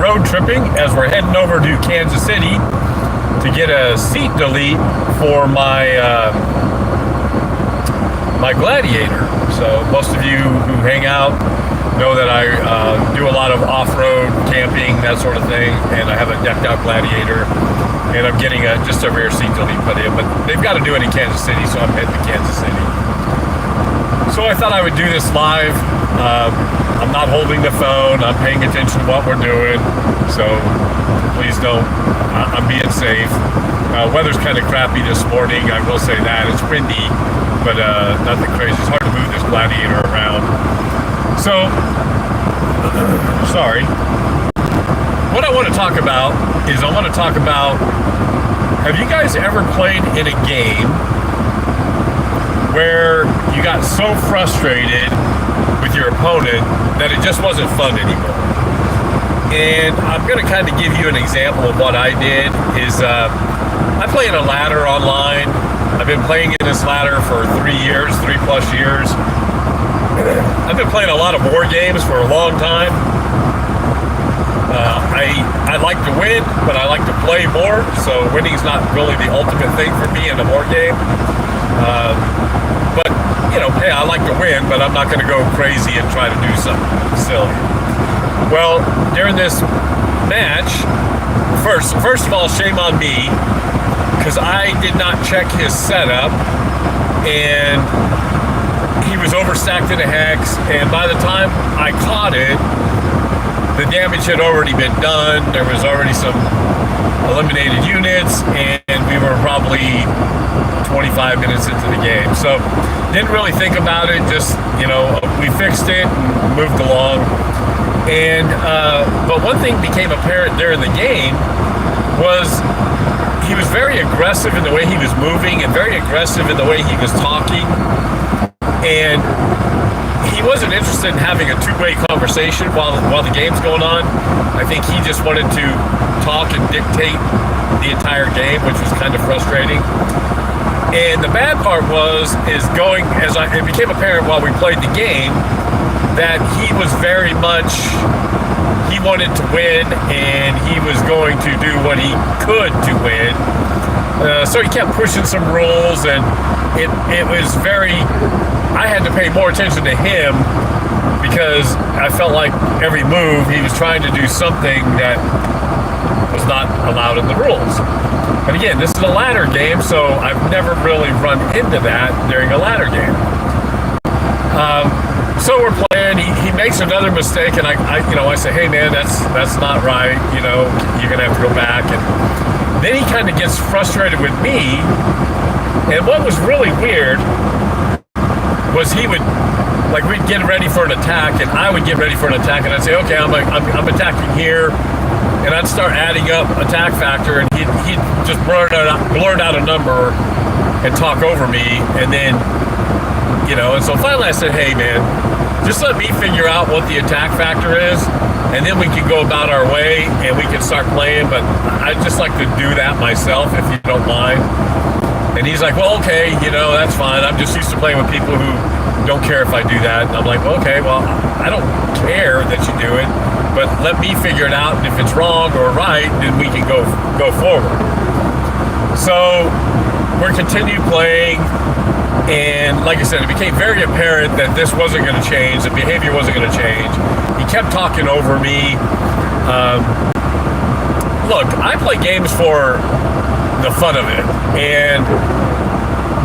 road tripping as we're heading over to Kansas City to get a seat delete for my my Gladiator. So most of you who hang out know that I do a lot of off-road camping, that sort of thing, and I have a decked out Gladiator, and I'm getting just a rear seat delete put in, but they've got to do it in Kansas City, so I'm heading to Kansas City. So I thought I would do this live. I'm not holding the phone. I'm paying attention to what we're doing, so please don't. I'm being safe. Weather's kind of crappy this morning, I will say that. It's windy, but nothing crazy. It's hard to move this Gladiator around. So, sorry. What I want to talk about is have you guys ever played in a game where you got so frustrated with your opponent that it just wasn't fun anymore? And I'm going to kind of give you an example of what I did. I play in a ladder online. I've been playing in this ladder for 3 plus years. I've been playing a lot of war games for a long time. I like to win, but I like to play more, so winning's not really the ultimate thing for me in a war game. But, hey, I like to win, but I'm not going to go crazy and try to do something silly. Well, during this match, first of all, shame on me, because I did not check his setup, and he was overstacked in a hex, and by the time I caught it, the damage had already been done. There was already some eliminated units, and we were probably 25 minutes into the game. So didn't really think about it, just, we fixed it and moved along. And but one thing became apparent during the game was he was very aggressive in the way he was moving and very aggressive in the way he was talking. And he wasn't interested in having a two-way conversation while the game's going on. I think he just wanted to talk and dictate the entire game, which was kind of frustrating. And the bad part it became apparent while we played the game that he was he wanted to win, and he was going to do what he could to win. So he kept pushing some rules, and it was I had to pay more attention to him because I felt like every move he was trying to do something that was not allowed in the rules. But again, this is a ladder game, so I've never really run into that during a ladder game. So we're playing. He makes another mistake, and I say, hey man, that's not right. You're gonna have to go back. And then he kind of gets frustrated with me. And what was really weird was we'd get ready for an attack, and I would get ready for an attack, and I'd say, okay, I'm attacking here, and I'd start adding up attack factor, and he'd just blurt out a number and talk over me, and then, and so finally I said, hey man, just let me figure out what the attack factor is, and then we can go about our way, and we can start playing, but I'd just like to do that myself, if you don't mind. And he's like, well, okay, that's fine. I'm just used to playing with people who don't care if I do that. And I'm like, well, okay, well, I don't care that you do it, but let me figure it out. And if it's wrong or right, then we can go forward. So we're continued playing. And like I said, it became very apparent that this wasn't going to change. The behavior wasn't going to change. He kept talking over me. Look, I play games for the fun of it, and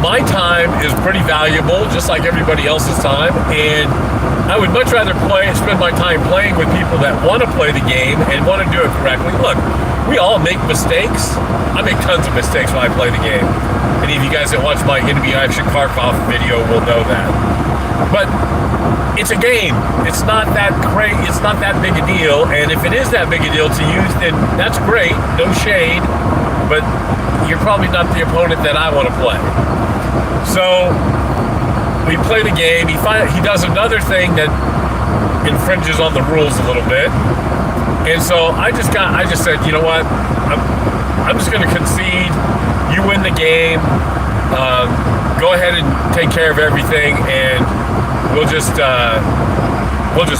my time is pretty valuable, just like everybody else's time, and I would much rather spend my time playing with people that want to play the game and want to do it correctly. Look, we all make mistakes. I make tons of mistakes when I play the game. Any of you guys that watch my Enemy Action Kharkov video will know that. But it's a game. It's not that great. It's not that big a deal, and if it is that big a deal to you, then that's great. No shade, but you're probably not the opponent that I want to play. So we play the game. He does another thing that infringes on the rules a little bit, and so I just said, you know what? I'm just going to concede. You win the game. Go ahead and take care of everything, and we'll just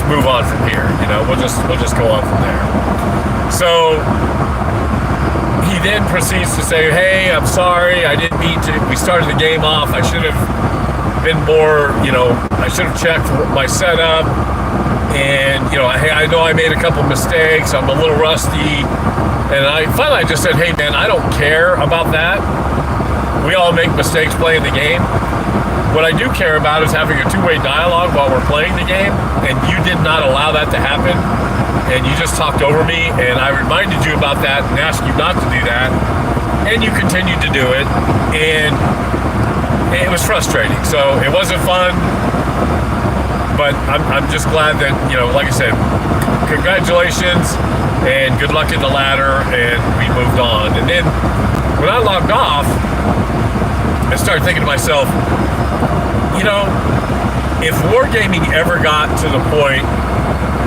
move on from here. We'll just go on from there. So he then proceeds to say, hey, I'm sorry, I didn't mean to. We started the game off. I should have been more, I should have checked my setup. And, hey, I know I made a couple mistakes. I'm a little rusty. And I finally just said, hey, man, I don't care about that. We all make mistakes playing the game. What I do care about is having a two-way dialogue while we're playing the game. And you did not allow that to happen. And you just talked over me, and I reminded you about that and asked you not to do that, and you continued to do it, and it was frustrating. So it wasn't fun, but I'm just glad that, like I said, congratulations, and good luck in the ladder, and we moved on. And then when I logged off, I started thinking to myself, if wargaming ever got to the point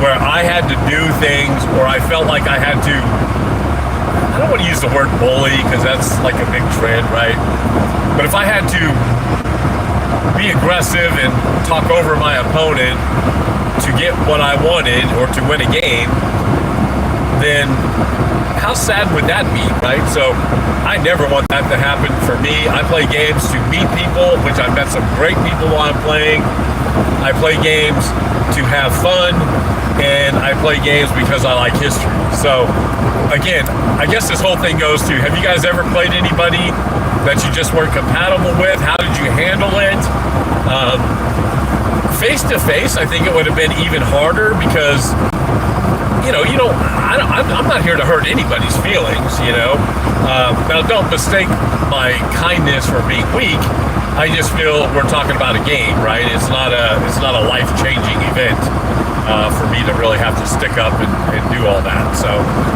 where I had to do things, or I felt like I had to, I don't want to use the word bully because that's like a big trend, right? But if I had to be aggressive and talk over my opponent to get what I wanted or to win a game, then how sad would that be, right? So I never want that to happen for me. I play games to meet people, which I've met some great people while I'm playing. I play games to have fun, and I play games because I like history. So again, I guess this whole thing goes to, have you guys ever played anybody that you just weren't compatible with? How did you handle it? Face to face, I think it would have been even harder because I'm not here to hurt anybody's feelings, Now don't mistake my kindness for being weak. I just feel we're talking about a game, right? It's not a life-changing event for me to really have to stick up and do all that. So,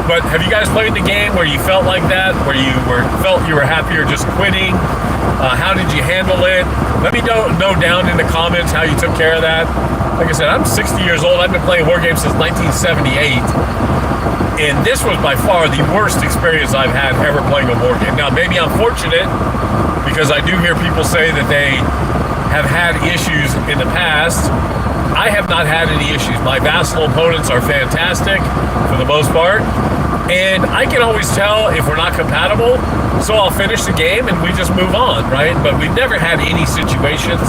but have you guys played the game where you felt like that, where you felt you were happier just quitting? How did you handle it? Let me know down in the comments how you took care of that. Like I said, I'm 60 years old. I've been playing Wargames since 1978. And this was by far the worst experience I've had ever playing a war game. Now, maybe I'm fortunate because I do hear people say that they have had issues in the past. I have not had any issues. My vassal opponents are fantastic for the most part. And I can always tell if we're not compatible, so I'll finish the game and we just move on, right? But we've never had any situations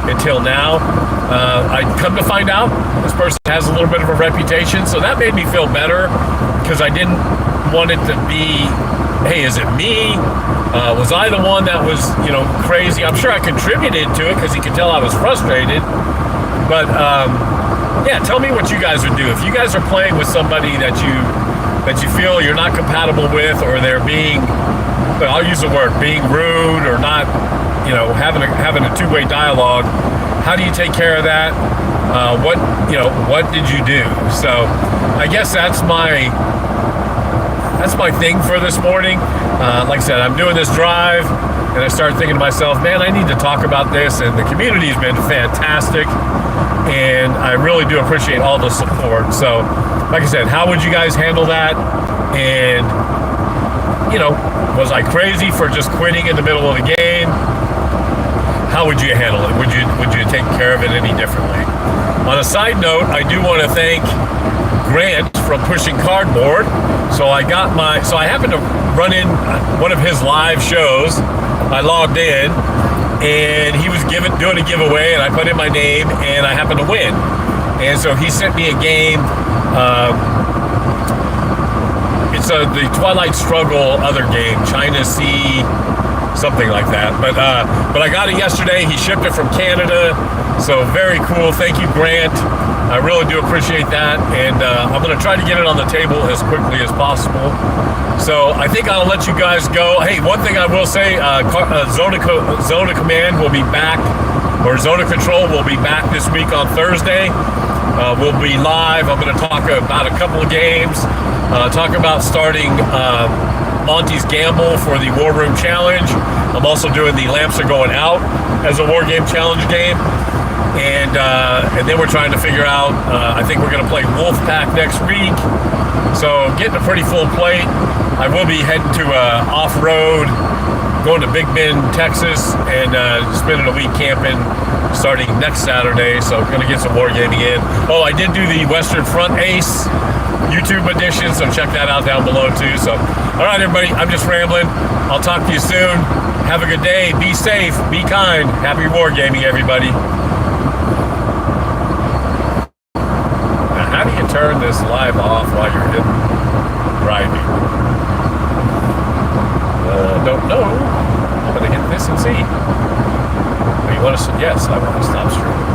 until now. I come to find out this person has a little bit of a reputation, so that made me feel better because I didn't want it to be, hey, is it me? Was I the one that was, crazy? I'm sure I contributed to it because he could tell I was frustrated. But yeah, tell me what you guys would do if you guys are playing with somebody that you feel you're not compatible with, or they're being, I'll use the word, being rude or not, having a two-way dialogue. How do you take care of that? What did you do? So I guess that's my thing for this morning. Like I said, I'm doing this drive, and I started thinking to myself, man, I need to talk about this, and the community has been fantastic, and I really do appreciate all the support. So, like I said, how would you guys handle that? And, was I crazy for just quitting in the middle of the game? How would you handle it? Would you take care of it any differently? On a side note, I do want to thank Grant from Pushing Cardboard. So I happened to run in one of his live shows. I logged in, and he was doing a giveaway, and I put in my name, and I happened to win. And so he sent me a game. It's the Twilight Struggle other game, China Sea, something like that. But I got it yesterday. He shipped it from Canada, so very cool. Thank you, Grant. I really do appreciate that, and I'm going to try to get it on the table as quickly as possible. So I think I'll let you guys go. Hey, one thing I will say, Zona Command will be back, or Zona Control will be back this week on Thursday. We'll be live. I'm going to talk about a couple of games, talk about starting Monty's Gamble for the War Room Challenge. I'm also doing the Lamps Are Going Out as a War Game Challenge game. And then we're trying to figure out, I think we're going to play Wolfpack next week. So getting a pretty full plate. I will be heading to off-road, going to Big Bend, Texas, and spending a week camping starting next Saturday. So going to get some wargaming in. Oh, I did do the Western Front Ace YouTube edition, so check that out down below too. So, all right, everybody, I'm just rambling. I'll talk to you soon. Have a good day. Be safe. Be kind. Happy wargaming, everybody. Now, how do you turn this live off while you're driving? Don't know. I'm going to hit this and see. Oh, you want to? Yes, I want to stop streaming.